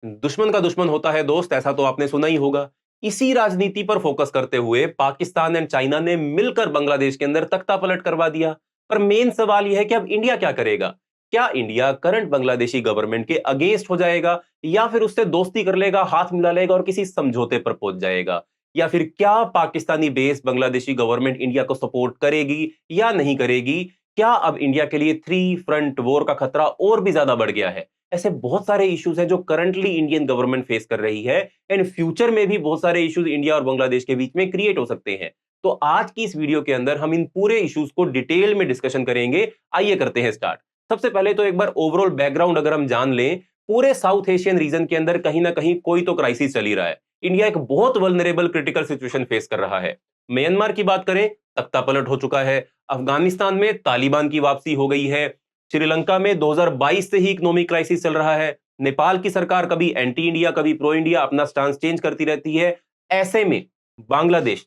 दुश्मन का दुश्मन होता है दोस्त, ऐसा तो आपने सुना ही होगा। इसी राजनीति पर फोकस करते हुए पाकिस्तान एंड चाइना ने मिलकर बांग्लादेश के अंदर तख्तापलट करवा दिया। पर मेन सवाल यह है कि अब इंडिया क्या करेगा? क्या इंडिया करंट बांग्लादेशी गवर्नमेंट के अगेंस्ट हो जाएगा, या फिर उससे दोस्ती कर लेगा, हाथ मिला लेगा और किसी समझौते पर पहुंच जाएगा? या फिर क्या Pakistani base Bangladeshi government India को सपोर्ट करेगी या नहीं करेगी? क्या अब इंडिया के लिए थ्री फ्रंट वॉर का खतरा और भी ज्यादा बढ़ गया है? ऐसे बहुत सारे इश्यूज हैं जो करंटली इंडियन गवर्नमेंट फेस कर रही है, एंड फ्यूचर में भी बहुत सारे इश्यूज इंडिया और बांग्लादेश के बीच में क्रिएट हो सकते हैं। तो आज की इस वीडियो के अंदर हम इन पूरे इश्यूज को डिटेल में डिस्कशन करेंगे। आइए करते हैं स्टार्ट। सबसे पहले तो एक बार ओवरऑल बैकग्राउंड अगर हम जान लें, पूरे साउथ एशियन रीजन के अंदर कहीं ना कहीं कोई तो क्राइसिस चल ही रहा है। इंडिया एक बहुत वल्नरेबल क्रिटिकल सिचुएशन फेस कर रहा है। म्यांमार की बात करें, तख्तापलट हो चुका है। अफगानिस्तान में तालिबान की वापसी हो गई है। श्रीलंका में 2022 से ही इकोनॉमिक क्राइसिस चल रहा है। नेपाल की सरकार कभी एंटी इंडिया कभी प्रो इंडिया अपना स्टांस चेंज करती रहती है। ऐसे में बांग्लादेश,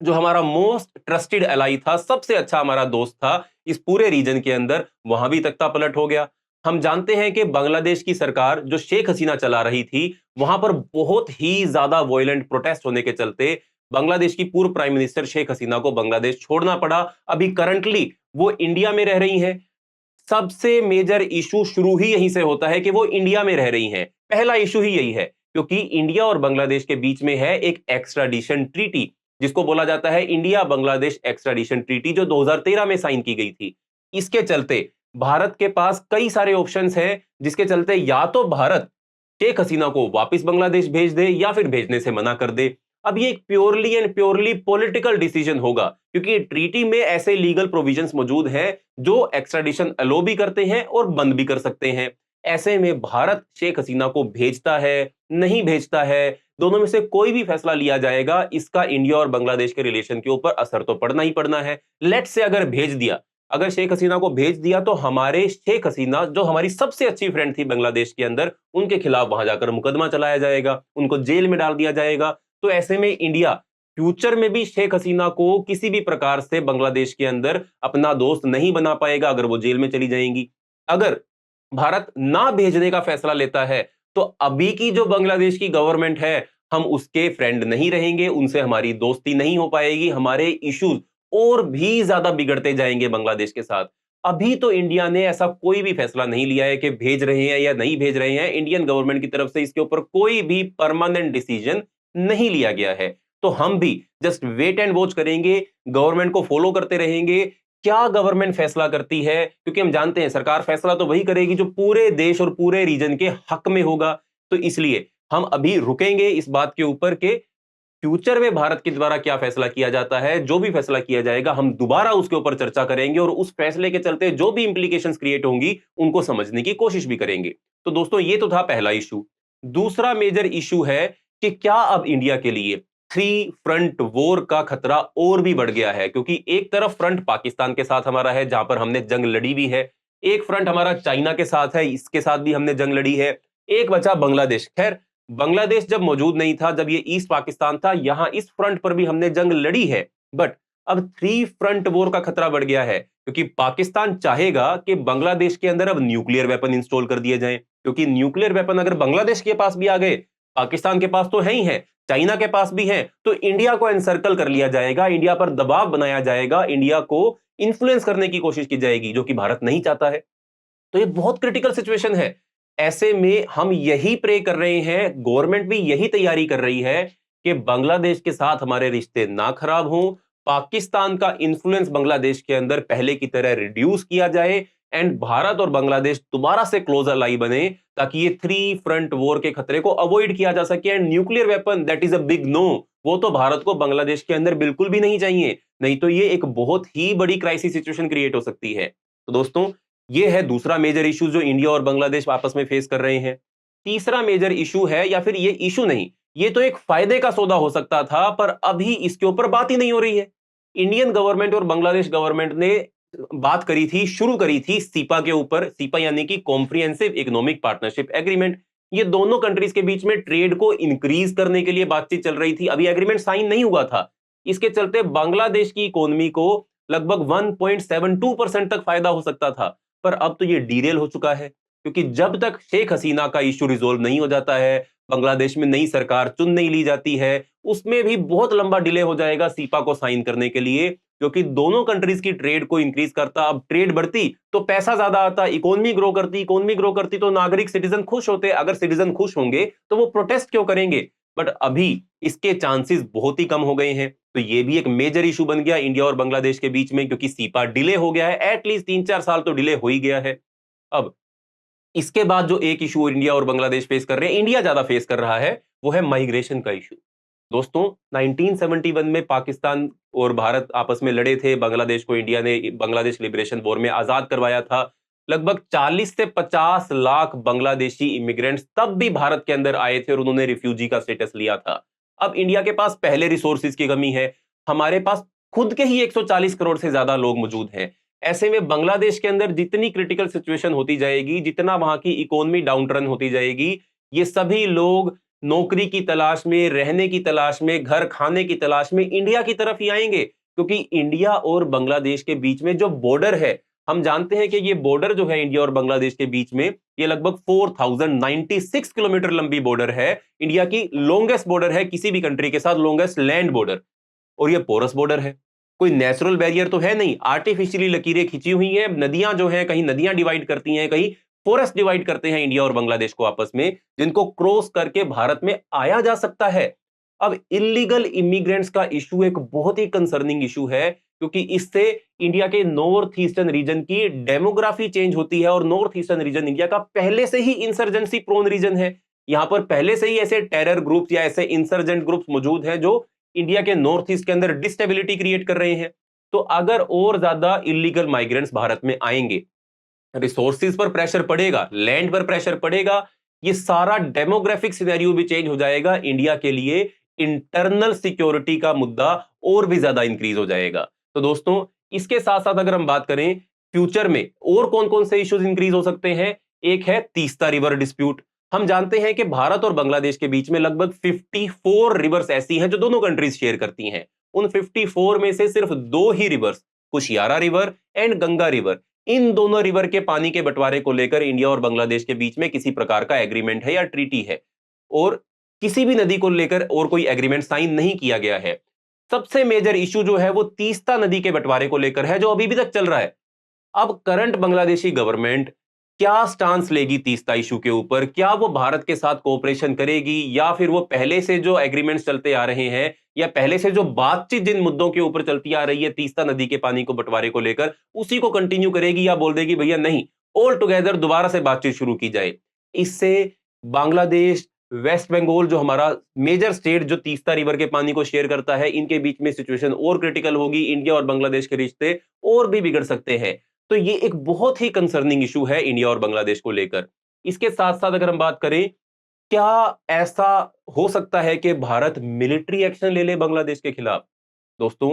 जो हमारा मोस्ट ट्रस्टेड एलाई था, सबसे अच्छा हमारा दोस्त था इस पूरे रीजन के अंदर, वहां भी तख्ता पलट हो गया। हम जानते हैं कि बांग्लादेश की सरकार जो शेख हसीना चला रही थी, वहां पर बहुत ही ज्यादा वॉयलेंट प्रोटेस्ट होने के चलते बांग्लादेश की पूर्व प्राइम मिनिस्टर शेख हसीना को बांग्लादेश छोड़ना पड़ा। अभी करंटली वो इंडिया में रह रही हैं। सबसे मेजर इशू शुरू ही यहीं से होता है कि वो इंडिया में रह रही हैं। पहला इशू ही यही है, क्योंकि इंडिया और बांग्लादेश के बीच में है एक एक्स्ट्राडिशन ट्रीटी, जिसको बोला जाता है इंडिया बांग्लादेश एक्स्ट्राडिशन ट्रीटी, जो 2013 में साइन की गई थी। इसके चलते भारत के पास कई सारे ऑप्शंस हैं, जिसके चलते या तो भारत शेख हसीना को वापस बांग्लादेश भेज दे या फिर भेजने से मना कर दे। अब ये एक purely and purely political decision होगा, क्योंकि ट्रीटी में ऐसे लीगल प्रोविजंस मौजूद हैं जो एक्स्ट्राडिशन अलो भी करते हैं और बंद भी कर सकते हैं। ऐसे में भारत शेख हसीना को भेजता है, नहीं भेजता है, दोनों में से कोई भी फैसला लिया जाएगा, इसका इंडिया और बांग्लादेश के रिलेशन के ऊपर असर तो पड़ना ही पड़ना है। लेट्स से अगर भेज दिया, अगर शेख हसीना को भेज दिया, तो हमारे शेख हसीना जो हमारी सबसे अच्छी फ्रेंड थी बांग्लादेश के अंदर, उनके खिलाफ वहां जाकर मुकदमा चलाया जाएगा, उनको जेल में डाल दिया जाएगा। तो ऐसे में इंडिया फ्यूचर में भी शेख हसीना को किसी भी प्रकार से बांग्लादेश के अंदर अपना दोस्त नहीं बना पाएगा अगर वो जेल में चली जाएंगी। अगर भारत ना भेजने का फैसला लेता है, तो अभी की जो बांग्लादेश की गवर्नमेंट है, हम उसके फ्रेंड नहीं रहेंगे, उनसे हमारी दोस्ती नहीं हो पाएगी, हमारे इश्यूज और भी ज्यादा बिगड़ते जाएंगे बांग्लादेश के साथ। अभी तो इंडिया ने ऐसा कोई भी फैसला नहीं लिया है कि भेज रहे हैं या नहीं भेज रहे हैं। इंडियन गवर्नमेंट की तरफ से इसके ऊपर कोई भी परमानेंट डिसीजन नहीं लिया गया है। तो हम भी जस्ट वेट एंड वॉच करेंगे, गवर्नमेंट को फॉलो करते रहेंगे, क्या गवर्नमेंट फैसला करती है, क्योंकि हम जानते हैं सरकार फैसला तो वही करेगी जो पूरे देश और पूरे रीजन के हक में होगा। तो इसलिए हम अभी रुकेंगे इस बात के ऊपर के फ्यूचर में भारत के द्वारा क्या फैसला किया जाता है। जो भी फैसला किया जाएगा, हम दोबारा उसके ऊपर चर्चा करेंगे और उस फैसले के चलते जो भी इंप्लीकेशंस क्रिएट होंगी, उनको समझने की कोशिश भी करेंगे। तो दोस्तों, ये तो था पहला इशू। दूसरा मेजर इशू है कि क्या अब इंडिया के लिए थ्री फ्रंट वॉर का खतरा और भी बढ़ गया है, क्योंकि एक तरफ फ्रंट पाकिस्तान के साथ हमारा है, जहां पर हमने जंग लड़ी भी है। एक फ्रंट हमारा चाइना के साथ है, इसके साथ भी हमने जंग लड़ी है। एक बचा बांग्लादेश। खैर, बांग्लादेश जब मौजूद नहीं था, जब ये ईस्ट पाकिस्तान था, यहां इस फ्रंट पर भी हमने जंग लड़ी है। बट अब थ्री फ्रंट वॉर का खतरा बढ़ गया है, क्योंकि पाकिस्तान चाहेगा कि बांग्लादेश के अंदर अब न्यूक्लियर वेपन इंस्टॉल कर दिए जाएं, क्योंकि न्यूक्लियर वेपन अगर बांग्लादेश के पास भी आ गए, पाकिस्तान के पास तो है ही है, चाइना के पास भी है, तो इंडिया को एनसर्कल कर लिया जाएगा, इंडिया पर दबाव बनाया जाएगा, इंडिया को इन्फ्लुएंस करने की कोशिश की जाएगी, जो कि भारत नहीं चाहता है। तो ये बहुत क्रिटिकल सिचुएशन है। ऐसे में हम यही प्रे कर रहे हैं, गवर्नमेंट भी यही तैयारी कर रही है कि बांग्लादेश के साथ हमारे रिश्ते ना खराब हों, पाकिस्तान का इन्फ्लुएंस बांग्लादेश के अंदर पहले की तरह रिड्यूस किया जाए, एंड भारत और बांग्लादेश दोबारा से क्लोज अलाई बने, ताकि ये थ्री फ्रंट वॉर के खतरे को अवॉइड किया जा सके। And nuclear weapon, that is a big no, वो तो भारत को बांग्लादेश के अंदर बिल्कुल भी नहीं चाहिए, नहीं तो ये एक बहुत ही बड़ी क्राइसिस सिचुएशन क्रिएट हो सकती है। तो दोस्तों, ये है दूसरा मेजर इशू जो इंडिया और बांग्लादेश आपस में फेस कर रहे हैं। तीसरा मेजर इशू है, या फिर ये इशू नहीं, ये तो एक फायदे का सौदा हो सकता था, पर अभी इसके ऊपर बात ही नहीं हो रही है। इंडियन गवर्नमेंट और बांग्लादेश गवर्नमेंट ने बात करी थी, शुरू करी थी सीपा के ऊपर। सीपा यानी कि कॉम्प्रिहेंसिव इकोनॉमिक पार्टनरशिप एग्रीमेंट। ये दोनों कंट्रीज के बीच में ट्रेड को इंक्रीज करने के लिए बातचीत चल रही थी। अभी एग्रीमेंट साइन नहीं हुआ था। इसके चलते बांग्लादेश की इकोनॉमी को लगभग 1.72% तक फायदा हो सकता था, पर अब तो ये डीरेल हो चुका है। क्योंकि जब तक शेख हसीना का इश्यू रिजोल्व नहीं हो जाता है, बांग्लादेश में नई सरकार चुन नहीं ली जाती है, उसमें भी बहुत लंबा डिले हो जाएगा सीपा को साइन करने के लिए, क्योंकि दोनों कंट्रीज की ट्रेड को इंक्रीज करता। अब ट्रेड बढ़ती तो पैसा ज्यादा आता, इकोनॉमी ग्रो करती तो नागरिक सिटीजन खुश होते। अगर सिटीजन खुश होंगे तो वो प्रोटेस्ट क्यों करेंगे? बट अभी इसके चांसेस बहुत ही कम हो गए हैं। तो ये भी एक मेजर इशू बन गया इंडिया और बांग्लादेश के बीच में, क्योंकि सीपा डिले हो गया है, एटलीस्ट 3-4 साल तो डिले हो ही गया है। अब इसके बाद जो एक इशू इंडिया और बांग्लादेश फेस कर रहे हैं, इंडिया ज्यादा फेस कर रहा है, वो है माइग्रेशन का इशू। दोस्तों, 1971 में पाकिस्तान और भारत आपस में लड़े थे, बांग्लादेश को इंडिया ने बांग्लादेश लिबरेशन वॉर में आजाद करवाया था। लगभग 40 से 50 लाख बांग्लादेशी इमिग्रेंट्स तब भी भारत के अंदर आए थे और उन्होंने रिफ्यूजी का स्टेटस लिया था। अब इंडिया के पास पहले रिसोर्सेज की कमी है, हमारे पास खुद के ही 140 करोड़ से ज्यादा लोग मौजूद हैं। ऐसे में बांग्लादेश के अंदर जितनी क्रिटिकल सिचुएशन होती जाएगी, जितना वहां की इकोनॉमी डाउनटर्न होती जाएगी, ये सभी लोग नौकरी की तलाश में, रहने की तलाश में, घर खाने की तलाश में इंडिया की तरफ ही आएंगे। क्योंकि इंडिया और बांग्लादेश के बीच में जो बॉर्डर है, हम जानते हैं कि ये बॉर्डर जो है इंडिया और बांग्लादेश के बीच में, ये लगभग 4096 किलोमीटर लंबी बॉर्डर है। इंडिया की लॉन्गेस्ट बॉर्डर है किसी भी कंट्री के साथ, लॉन्गेस्ट लैंड बॉर्डर। और ये पोरस बॉर्डर है, कोई नेचुरल बैरियर तो है नहीं, आर्टिफिशियली लकीरें खींची हुई हैं। नदियां जो है, कहीं नदियां डिवाइड करती हैं, कहीं फॉरेस्ट डिवाइड करते हैं इंडिया और बांग्लादेश को आपस में, जिनको क्रॉस करके भारत में आया जा सकता है। अब इलीगल इमिग्रेंट्स का इशू एक बहुत ही कंसर्निंग इशू है, क्योंकि इससे इंडिया के नॉर्थ ईस्टर्न रीजन की डेमोग्राफी चेंज होती है। और नॉर्थ ईस्टर्न रीजन इंडिया का पहले से ही इंसर्जेंसी प्रोन रीजन है। यहां पर पहले से ही ऐसे टेरर ग्रुप्स या ऐसे इंसर्जेंट ग्रुप्स मौजूद हैं जो इंडिया के नॉर्थ ईस्ट के अंदर डिस्टेबिलिटी क्रिएट कर रहे हैं। तो अगर और ज्यादा इलीगल माइग्रेंट्स भारत में आएंगे, रिसोर्सेज पर प्रेशर पड़ेगा, लैंड पर प्रेशर पड़ेगा, ये सारा डेमोग्राफिक सिनेरियो भी चेंज हो जाएगा। इंडिया के लिए इंटरनल सिक्योरिटी का मुद्दा और भी ज्यादा इंक्रीज हो जाएगा। तो दोस्तों, इसके साथ साथ अगर हम बात करें फ्यूचर में और कौन कौन से इश्यूज इंक्रीज हो सकते हैं, एक है तीस्ता रिवर डिस्प्यूट। हम जानते हैं कि भारत और बांग्लादेश के बीच में लगभग 54 रिवर्स ऐसी हैं जो दोनों कंट्रीज शेयर करती हैं। उन 54 में से सिर्फ दो ही rivers, Kushiyara river and Ganga river, इन दोनों रिवर के पानी के बंटवारे को लेकर इंडिया और बांग्लादेश के बीच में किसी प्रकार का एग्रीमेंट है या ट्रीटी है, और किसी भी नदी को लेकर और कोई एग्रीमेंट साइन नहीं किया गया है। सबसे मेजर इशू जो है वो तीस्ता नदी के बंटवारे को लेकर है, जो अभी भी तक चल रहा है। अब करंट बांग्लादेशी गवर्नमेंट क्या स्टांस लेगी तीस्ता इशू के ऊपर? क्या वो भारत के साथ कोऑपरेशन करेगी, या फिर वो पहले से जो एग्रीमेंट्स चलते आ रहे हैं या पहले से जो बातचीत जिन मुद्दों के ऊपर चलती आ रही है तीस्ता नदी के पानी को बंटवारे को लेकर, उसी को कंटिन्यू करेगी, या बोल देगी भैया नहीं, ऑल टुगेदर दोबारा से बातचीत शुरू की जाए? इससे बांग्लादेश, वेस्ट बंगाल जो हमारा मेजर स्टेट जो तीस्ता रिवर के पानी को शेयर करता है, इनके बीच में सिचुएशन और क्रिटिकल होगी। इंडिया और बांग्लादेश के रिश्ते और भी बिगड़ सकते हैं। तो ये एक बहुत ही कंसर्निंग इशू है इंडिया और बांग्लादेश को लेकर। इसके साथ साथ अगर हम बात करें, क्या ऐसा हो सकता है कि भारत मिलिट्री एक्शन ले ले बांग्लादेश के खिलाफ? दोस्तों,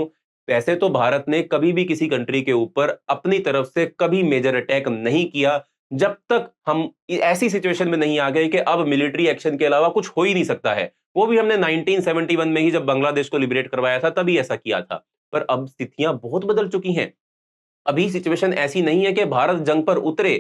वैसे तो भारत ने कभी भी किसी कंट्री के ऊपर अपनी तरफ से कभी मेजर अटैक नहीं किया, जब तक हम ऐसी सिचुएशन में नहीं आ गए कि अब मिलिट्री एक्शन के अलावा कुछ हो ही नहीं सकता है। वो भी हमने 1971 में ही जब बांग्लादेश को लिबरेट करवाया था तभी ऐसा किया था। पर अब स्थितियां बहुत बदल चुकी हैं। अभी सिचुएशन ऐसी नहीं है कि भारत जंग पर उतरे,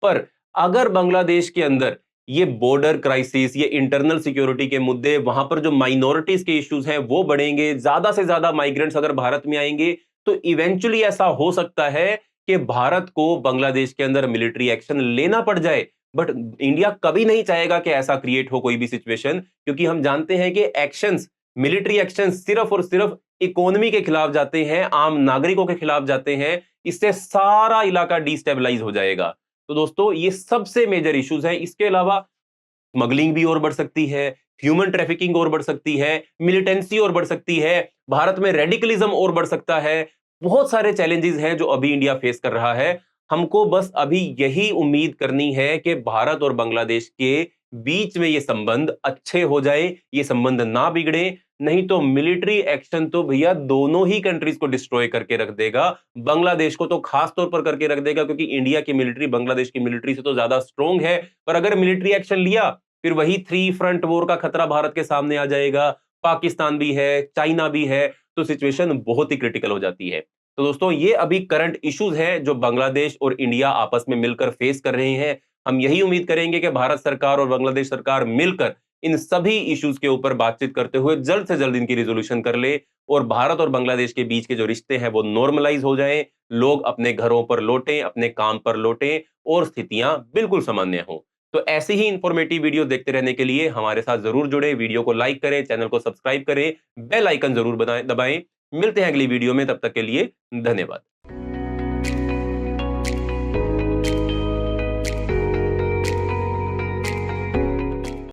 पर अगर बांग्लादेश के अंदर ये बॉर्डर क्राइसिस, ये इंटरनल सिक्योरिटी के मुद्दे, वहां पर जो माइनॉरिटीज के इश्यूज हैं वो बढ़ेंगे, ज्यादा से ज्यादा माइग्रेंट्स अगर भारत में आएंगे, तो इवेंचुअली ऐसा हो सकता है कि भारत को बांग्लादेश के अंदर मिलिट्री एक्शन लेना पड़ जाए। बट इंडिया कभी नहीं चाहेगा कि ऐसा क्रिएट हो कोई भी सिचुएशन, क्योंकि हम जानते हैं कि एक्शंस, मिलिट्री एक्शन सिर्फ और सिर्फ इकोनॉमी के खिलाफ जाते हैं, आम नागरिकों के खिलाफ जाते हैं। इससे सारा इलाका डिस्टेबलाइज हो जाएगा। तो दोस्तों, ये सबसे मेजर इश्यूज हैं। इसके अलावा स्मगलिंग भी और बढ़ सकती है, ह्यूमन ट्रैफिकिंग और बढ़ सकती है, मिलिटेंसी और बढ़ सकती है, भारत में रेडिकलिज्म और बढ़ सकता है। बहुत सारे चैलेंजेस हैं जो अभी इंडिया फेस कर रहा है। हमको बस अभी यही उम्मीद करनी है कि भारत और बांग्लादेश के बीच में ये संबंध अच्छे हो जाए, ये संबंध ना बिगड़े। नहीं तो मिलिट्री एक्शन तो भैया दोनों ही कंट्रीज को डिस्ट्रॉय करके रख देगा, बांग्लादेश को तो खास तौर पर करके रख देगा, क्योंकि इंडिया की मिलिट्री बांग्लादेश की मिलिट्री से तो ज्यादा स्ट्रांग है। पर अगर मिलिट्री एक्शन लिया, फिर वही थ्री फ्रंट वॉर का खतरा भारत के सामने आ जाएगा। पाकिस्तान भी है, चाइना भी है, तो सिचुएशन बहुत ही क्रिटिकल हो जाती है। तो दोस्तों, ये अभी करंट इश्यूज हैं जो बांग्लादेश और इंडिया आपस में मिलकर फेस कर रहे हैं। हम यही उम्मीद करेंगे कि भारत सरकार और बांग्लादेश सरकार मिलकर इन सभी इश्यूज के ऊपर बातचीत करते हुए जल्द से जल्द इनकी रिजोल्यूशन कर ले और भारत और बांग्लादेश के बीच के जो रिश्ते हैं वो नॉर्मलाइज हो जाएं, लोग अपने घरों पर लौटें, अपने काम पर लौटें और स्थितियां बिल्कुल सामान्य हों। तो ऐसे ही इंफॉर्मेटिव वीडियो देखते रहने के लिए हमारे साथ जरूर जुड़े, वीडियो को लाइक करें, चैनल को सब्सक्राइब करें, बेल आइकन जरूर दबाएं। मिलते हैं अगली वीडियो में, तब तक के लिए धन्यवाद।